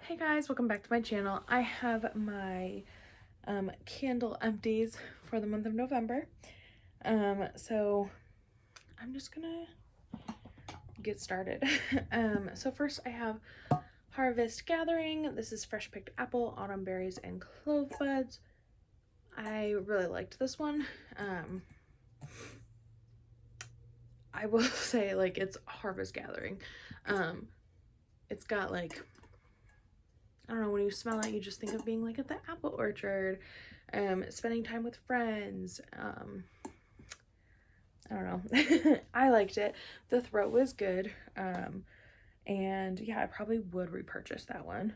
Hey guys, welcome back to my channel. I have my candle empties for the month of November. So I'm just gonna get started. So first I have Harvest Gathering. This is fresh picked apple, autumn berries, and clove buds. I really liked this one. I will say, like, it's Harvest Gathering. It's got, like, I don't know, when you smell it, you just think of being like at the apple orchard, spending time with friends. I don't know. I liked it. The throat was good. And yeah, I probably would repurchase that one.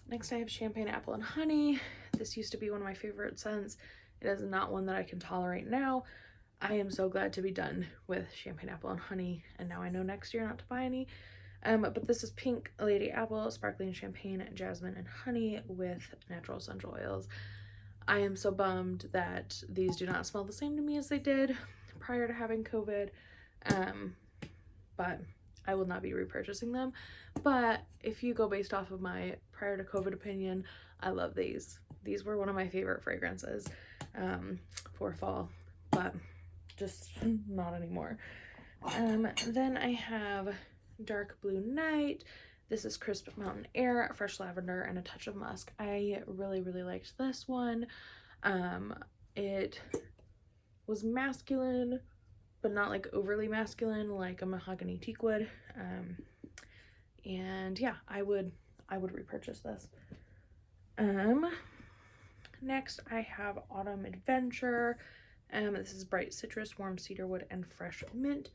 Next, I have Champagne Apple and Honey. This used to be one of my favorite scents. It is not one that I can tolerate now. I am so glad to be done with Champagne Apple and Honey, and now I know next year not to buy any. But this is Pink Lady Apple, Sparkling Champagne, Jasmine, and Honey with natural essential oils. I am so bummed that these do not smell the same to me as they did prior to having COVID. But I will not be repurchasing them. But if you go based off of my prior to COVID opinion, I love these. These were one of my favorite fragrances for fall, but just not anymore. Then I have Dark Blue Night. This is Crisp Mountain Air, fresh lavender, and a touch of musk. I really liked this one. It was masculine, but not like overly masculine like a mahogany teakwood. And yeah, I would repurchase this. Next I have Autumn Adventure. This is bright citrus, warm cedarwood, and fresh mint.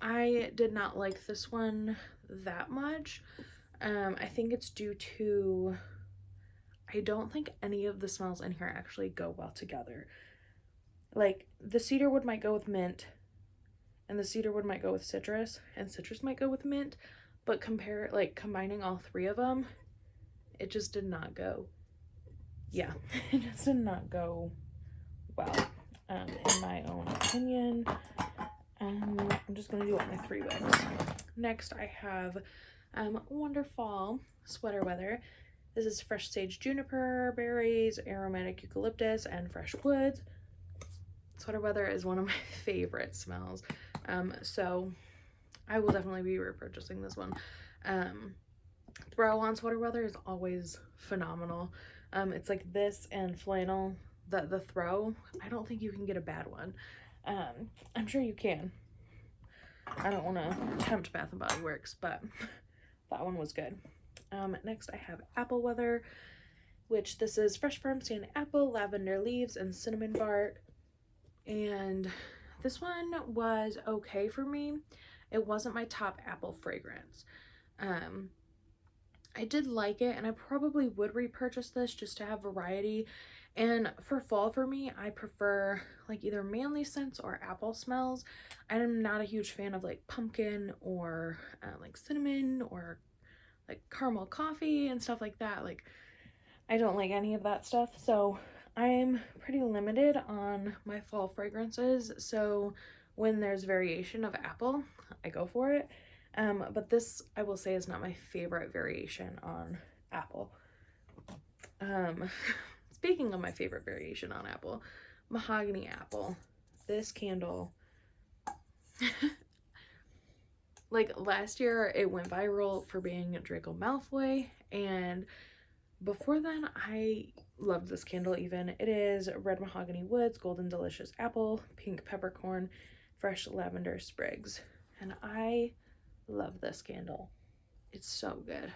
I did not like this one that much. I think it's due to, I don't think any of the smells in here actually go well together. Like, the cedarwood might go with mint, and the cedarwood might go with citrus, and citrus might go with mint, but combining all three of them, it just did not go. Yeah, it just did not go well, in my own opinion. I'm just gonna do all my 3 wicks. Next, I have Wonderfall Sweater Weather. This is fresh sage juniper berries, aromatic eucalyptus, and fresh woods. Sweater Weather is one of my favorite smells, so I will definitely be repurchasing this one. Throw on Sweater Weather is always phenomenal. It's like this and flannel. The throw, I don't think you can get a bad one. I'm sure you can. I don't want to tempt Bath & Body Works, but that one was good. Next I have Apple Weather, which this is fresh farm stand apple, lavender leaves, and cinnamon bark. And this one was okay for me. It wasn't my top apple fragrance. I did like it, and I probably would repurchase this just to have variety. And for fall for me, I prefer like either manly scents or apple smells. I'm not a huge fan of like pumpkin or like cinnamon or like caramel coffee and stuff like that. Like, I don't like any of that stuff. So I'm pretty limited on my fall fragrances. So when there's variation of apple, I go for it. But this, I will say, is not my favorite variation on apple. Speaking of my favorite variation on apple, Mahogany Apple. This candle, like last year, it went viral for being Draco Malfoy, and before then, I loved this candle even. It is red mahogany woods, golden delicious apple, pink peppercorn, fresh lavender sprigs, and I love this candle. It's so good.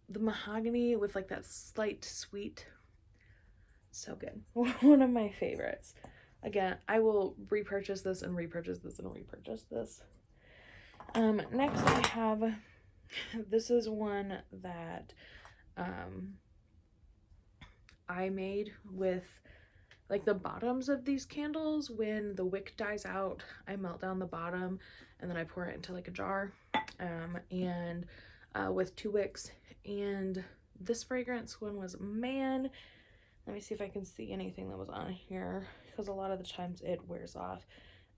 The mahogany with like that slight sweet, so good. One of my favorites. Again, I will repurchase this and repurchase this and repurchase this. Next I have, this is one that I made with like the bottoms of these candles. When the wick dies out, I melt down the bottom and then I pour it into like a jar, and with 2 wicks. And this fragrance one was Man. Let me see if I can see anything that was on here, because a lot of the times it wears off.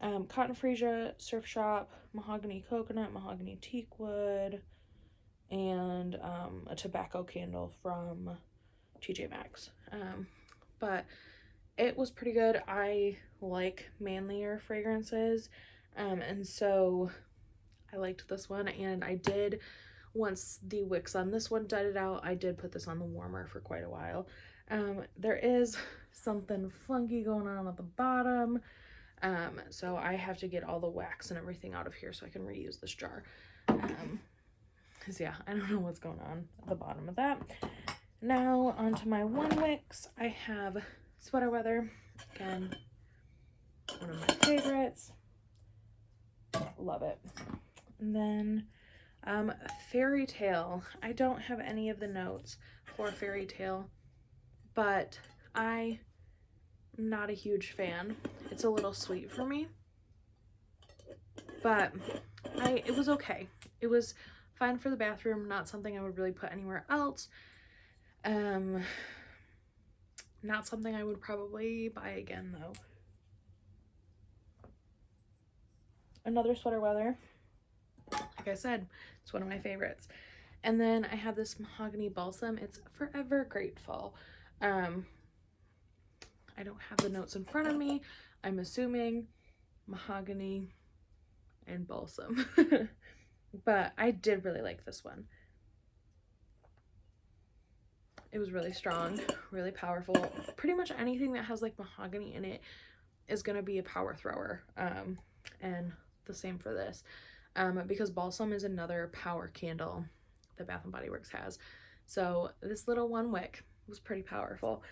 Cotton Freesia, Surf Shop, Mahogany Coconut, Mahogany Teakwood, a tobacco candle from TJ Maxx. But it was pretty good. I like manlier fragrances, and so I liked this one, and I did, once the wicks on this one died out, I did put this on the warmer for quite a while. There is something funky going on at the bottom, so I have to get all the wax and everything out of here so I can reuse this jar. Because yeah, I don't know what's going on at the bottom of that. Now onto my one wicks. I have Sweater Weather, again, one of my favorites. Love it. And then Fairy Tale. I don't have any of the notes for Fairy Tale, but I'm not a huge fan. It's a little sweet for me, but it was okay. It was fine for the bathroom, not something I would really put anywhere else. Not something I would probably buy again though. Another Sweater Weather. Like I said, it's one of my favorites. And then I have this Mahogany Balsam. It's Forever Grateful. I don't have the notes in front of me. I'm assuming mahogany and balsam. But I did really like this one. It was really strong, really powerful. Pretty much anything that has like mahogany in it is going to be a power thrower. And the same for this. Because balsam is another power candle that Bath & Body Works has. So this little one wick was pretty powerful.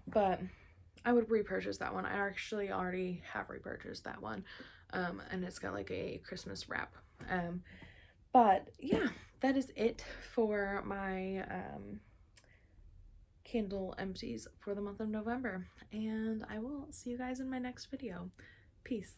But I would repurchase that one. I actually already have repurchased that one. And it's got like a Christmas wrap. But yeah, that is it for my candle empties for the month of November. And I will see you guys in my next video. Peace.